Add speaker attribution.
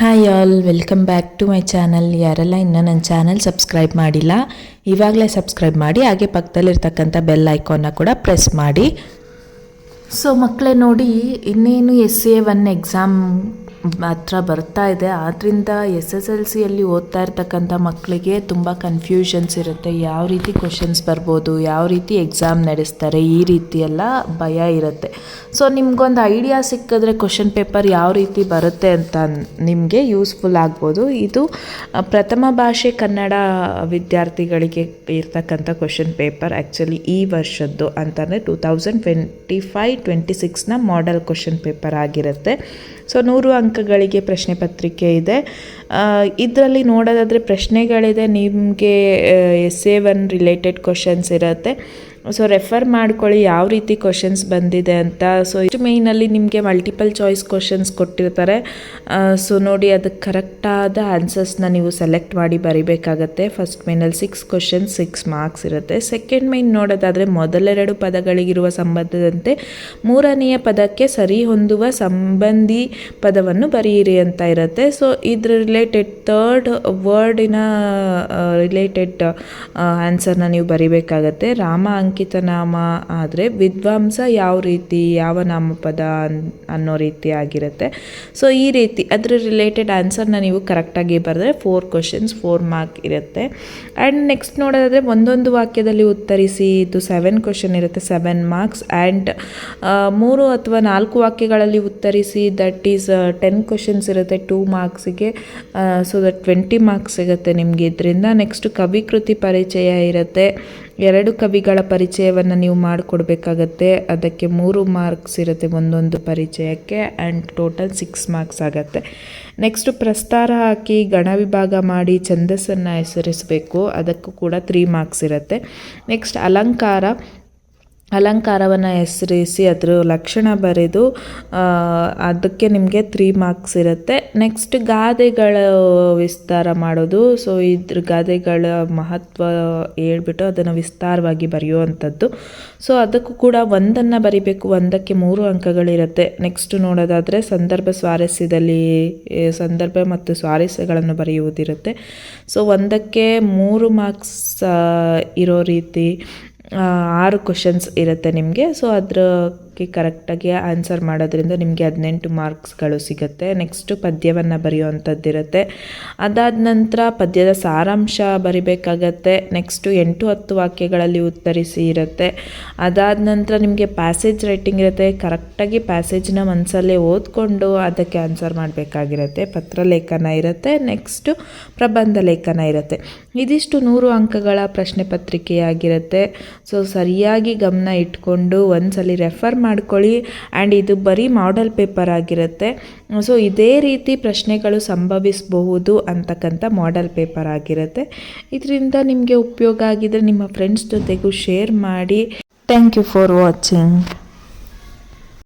Speaker 1: Hi all, welcome back to my channel. ಯಾರೆಲ್ಲ ಇನ್ನೂ ನನ್ನ ಚಾನಲ್ ಸಬ್ಸ್ಕ್ರೈಬ್ ಮಾಡಿಲ್ಲ, ಇವಾಗಲೇ ಸಬ್ಸ್ಕ್ರೈಬ್ ಮಾಡಿ. ಹಾಗೆ ಪಕ್ಕದಲ್ಲಿರ್ತಕ್ಕಂಥ ಬೆಲ್ ಐಕಾನ್ನ ಕೂಡ ಪ್ರೆಸ್ ಮಾಡಿ. ಸೊ ಮಕ್ಕಳೇ ನೋಡಿ, ಇನ್ನೇನು SA1 ಎಕ್ಸಾಮ್ ಹತ್ರ ಬರ್ತಾ ಇದೆ. ಆದ್ದರಿಂದ SSLCಯಲ್ಲಿ ಓದ್ತಾ ಇರ್ತಕ್ಕಂಥ ಮಕ್ಕಳಿಗೆ ತುಂಬ ಕನ್ಫ್ಯೂಷನ್ಸ್ ಇರುತ್ತೆ. ಯಾವ ರೀತಿ ಕ್ವಶನ್ಸ್ ಬರ್ಬೋದು, ಯಾವ ರೀತಿ ಎಕ್ಸಾಮ್ ನಡೆಸ್ತಾರೆ, ಈ ರೀತಿ ಎಲ್ಲ ಭಯ ಇರುತ್ತೆ. ಸೊ ನಿಮ್ಗೊಂದು ಐಡಿಯಾ ಸಿಕ್ಕಿದ್ರೆ ಕ್ವಶನ್ ಪೇಪರ್ ಯಾವ ರೀತಿ ಬರುತ್ತೆ ಅಂತ ನಿಮಗೆ ಯೂಸ್ಫುಲ್ ಆಗ್ಬೋದು. ಇದು ಪ್ರಥಮ ಭಾಷೆ ಕನ್ನಡ ವಿದ್ಯಾರ್ಥಿಗಳಿಗೆ ಇರ್ತಕ್ಕಂಥ ಕ್ವಶನ್ ಪೇಪರ್. ಆ್ಯಕ್ಚುಲಿ ಈ ವರ್ಷದ್ದು ಅಂತಂದರೆ 2025-26ನ ಮಾಡೆಲ್ ಕ್ವಶನ್ ಪೇಪರ್ ಆಗಿರುತ್ತೆ. ಸೊ 100 ಅಂಕಗಳಿಗೆ ಪ್ರಶ್ನೆ ಪತ್ರಿಕೆ ಇದೆ. ಇದರಲ್ಲಿ ನೋಡೋದಾದರೆ ಪ್ರಶ್ನೆಗಳಿದೆ, ನಿಮಗೆ SA1 ರಿಲೇಟೆಡ್ ಕ್ವಶನ್ಸ್ ಇರುತ್ತೆ. ಸೊ ರೆಫರ್ ಮಾಡ್ಕೊಳ್ಳಿ ಯಾವ ರೀತಿ ಕ್ವಶನ್ಸ್ ಬಂದಿದೆ ಅಂತ. ಸೊ ಇಷ್ಟು ಮೇಯ್ನಲ್ಲಿ ನಿಮಗೆ ಮಲ್ಟಿಪಲ್ ಚಾಯ್ಸ್ ಕ್ವಶನ್ಸ್ ಕೊಟ್ಟಿರ್ತಾರೆ. ಸೊ ನೋಡಿ, ಅದಕ್ಕೆ ಕರೆಕ್ಟಾದ ಆನ್ಸರ್ಸ್ನ ನೀವು ಸೆಲೆಕ್ಟ್ ಮಾಡಿ ಬರಿಬೇಕಾಗತ್ತೆ. ಫಸ್ಟ್ ಮೇನಲ್ಲಿ 6 ಕ್ವಶನ್ಸ್ 6 ಮಾರ್ಕ್ಸ್ ಇರುತ್ತೆ. ಸೆಕೆಂಡ್ ಮೇನ್ ನೋಡೋದಾದರೆ ಮೊದಲೆರಡು ಪದಗಳಿಗಿರುವ ಸಂಬಂಧದಂತೆ ಮೂರನೆಯ ಪದಕ್ಕೆ ಸರಿ ಹೊಂದುವ ಸಂಬಂಧಿ ಪದವನ್ನು ಬರೆಯಿರಿ ಅಂತ ಇರುತ್ತೆ. ಸೊ ಇದ್ರ ರಿಲೇಟೆಡ್ ಥರ್ಡ್ ವರ್ಡಿನ ರಿಲೇಟೆಡ್ ಆನ್ಸರ್ನ ನೀವು ಬರಿಬೇಕಾಗತ್ತೆ. ರಾಮ ಅಂಕಿತ ನಾಮ ಆದರೆ ವಿದ್ವಾಂಸ ಯಾವ ರೀತಿ, ಯಾವ ನಾಮಪದ ಅನ್ನೋ ರೀತಿ ಆಗಿರುತ್ತೆ. ಸೊ ಈ ರೀತಿ ಅದರ ರಿಲೇಟೆಡ್ ಆನ್ಸರ್ನ ನೀವು ಕರೆಕ್ಟಾಗಿ ಬರೆದ್ರೆ 4 ಕ್ವಶನ್ಸ್ 4 ಮಾರ್ಕ್ ಇರುತ್ತೆ. ಆ್ಯಂಡ್ ನೆಕ್ಸ್ಟ್ ನೋಡೋದಾದರೆ ಒಂದೊಂದು ವಾಕ್ಯದಲ್ಲಿ ಉತ್ತರಿಸಿ, ಇದು 7 ಕ್ವಶನ್ ಇರುತ್ತೆ, 7 ಮಾರ್ಕ್ಸ್. ಆ್ಯಂಡ್ 3 ಅಥವಾ 4 ವಾಕ್ಯಗಳಲ್ಲಿ ಉತ್ತರಿಸಿ, ದಟ್ ಈಸ್ 10 ಕ್ವಶನ್ಸ್ ಇರುತ್ತೆ 2 ಮಾರ್ಕ್ಸಿಗೆ. ಸೊ ದಟ್ 20 ಮಾರ್ಕ್ಸ್ ಸಿಗುತ್ತೆ ನಿಮಗೆ ಇದರಿಂದ. ನೆಕ್ಸ್ಟ್ ಕವಿಕೃತಿ ಪರಿಚಯ ಇರುತ್ತೆ. 2 ಕವಿಗಳ ಪರಿಚಯವನ್ನು ನೀವು ಮಾಡಿಕೊಡ್ಬೇಕಾಗತ್ತೆ. ಅದಕ್ಕೆ 3 ಮಾರ್ಕ್ಸ್ ಇರುತ್ತೆ ಒಂದೊಂದು ಪರಿಚಯಕ್ಕೆ. ಆ್ಯಂಡ್ ಟೋಟಲ್ 6 ಮಾರ್ಕ್ಸ್ ಆಗುತ್ತೆ. ನೆಕ್ಸ್ಟು ಪ್ರಸ್ತಾರ ಹಾಕಿ ಗಣ ವಿಭಾಗ ಮಾಡಿ ಛಂದಸ್ಸನ್ನು ಹೆಸರಿಸಬೇಕು. ಅದಕ್ಕೂ ಕೂಡ 3 ಮಾರ್ಕ್ಸ್ ಇರುತ್ತೆ. ನೆಕ್ಸ್ಟ್ ಅಲಂಕಾರವನ್ನು ಹೆಸರಿಸಿ ಅದರ ಲಕ್ಷಣ ಬರೆದು ಅದಕ್ಕೆ ನಿಮಗೆ 3 ಮಾರ್ಕ್ಸ್ ಇರುತ್ತೆ. ನೆಕ್ಸ್ಟ್ ಗಾದೆಗಳ ವಿಸ್ತಾರ ಮಾಡೋದು. ಸೊ ಇದ್ರ ಗಾದೆಗಳ ಮಹತ್ವ ಹೇಳ್ಬಿಟ್ಟು ಅದನ್ನು ವಿಸ್ತಾರವಾಗಿ ಬರೆಯುವಂಥದ್ದು. ಸೊ ಅದಕ್ಕೂ ಕೂಡ 1 ಬರಿಬೇಕು, 1ಕ್ಕೆ 3 ಅಂಕಗಳಿರುತ್ತೆ. ನೆಕ್ಸ್ಟ್ ನೋಡೋದಾದರೆ ಸಂದರ್ಭ ಮತ್ತು ಸ್ವಾರಸ್ಯಗಳನ್ನು ಬರೆಯುವುದಿರುತ್ತೆ. ಸೊ 1ಕ್ಕೆ 3 ಮಾರ್ಕ್ಸ್ ಇರೋ ರೀತಿ 6 ಕ್ವಶನ್ಸ್ ಇರುತ್ತೆ ನಿಮಗೆ. ಸೊ ಅದಕ್ಕೆ ಕರೆಕ್ಟಾಗಿ ಆನ್ಸರ್ ಮಾಡೋದ್ರಿಂದ ನಿಮಗೆ 18 ಮಾರ್ಕ್ಸ್ಗಳು ಸಿಗುತ್ತೆ. ನೆಕ್ಸ್ಟು ಪದ್ಯವನ್ನು ಬರೆಯುವಂಥದ್ದಿರುತ್ತೆ. ಅದಾದ ನಂತರ ಪದ್ಯದ ಸಾರಾಂಶ ಬರಿಬೇಕಾಗತ್ತೆ. ನೆಕ್ಸ್ಟು 8-10 ವಾಕ್ಯಗಳಲ್ಲಿ ಉತ್ತರಿಸಿ ಇರುತ್ತೆ. ಅದಾದ ನಂತರ ನಿಮಗೆ ಪ್ಯಾಸೇಜ್ ರೈಟಿಂಗ್ ಇರುತ್ತೆ. ಕರೆಕ್ಟಾಗಿ ಪ್ಯಾಸೇಜ್ನ ಮನಸ್ಸಲ್ಲೇ ಓದ್ಕೊಂಡು ಅದಕ್ಕೆ ಆನ್ಸರ್ ಮಾಡಬೇಕಾಗಿರುತ್ತೆ. ಪತ್ರಲೇಖನ ಇರುತ್ತೆ. ನೆಕ್ಸ್ಟು ಪ್ರಬಂಧ ಲೇಖನ ಇರುತ್ತೆ. ಇದಿಷ್ಟು 100 ಅಂಕಗಳ ಪ್ರಶ್ನೆ ಪತ್ರಿಕೆಯಾಗಿರುತ್ತೆ. ಸೊ ಸರಿಯಾಗಿ ಗಮನ ಇಟ್ಕೊಂಡು ಒಂದ್ಸಲಿ ರೆಫರ್ ಮಾಡ್ಕೊಳ್ಳಿ. ಆ್ಯಂಡ್ ಇದು ಬರೀ ಮಾಡೆಲ್ ಪೇಪರ್ ಆಗಿರುತ್ತೆ. ಸೊ ಇದೇ ರೀತಿ ಪ್ರಶ್ನೆಗಳು ಸಂಭವಿಸಬಹುದು ಅಂತಕ್ಕಂಥ ಮಾಡೆಲ್ ಪೇಪರ್ ಆಗಿರುತ್ತೆ. ಇದರಿಂದ ನಿಮಗೆ ಉಪಯೋಗ ಆಗಿದ್ರೆ ನಿಮ್ಮ ಫ್ರೆಂಡ್ಸ್ ಜೊತೆಗೂ ಶೇರ್ ಮಾಡಿ. Thank you for watching.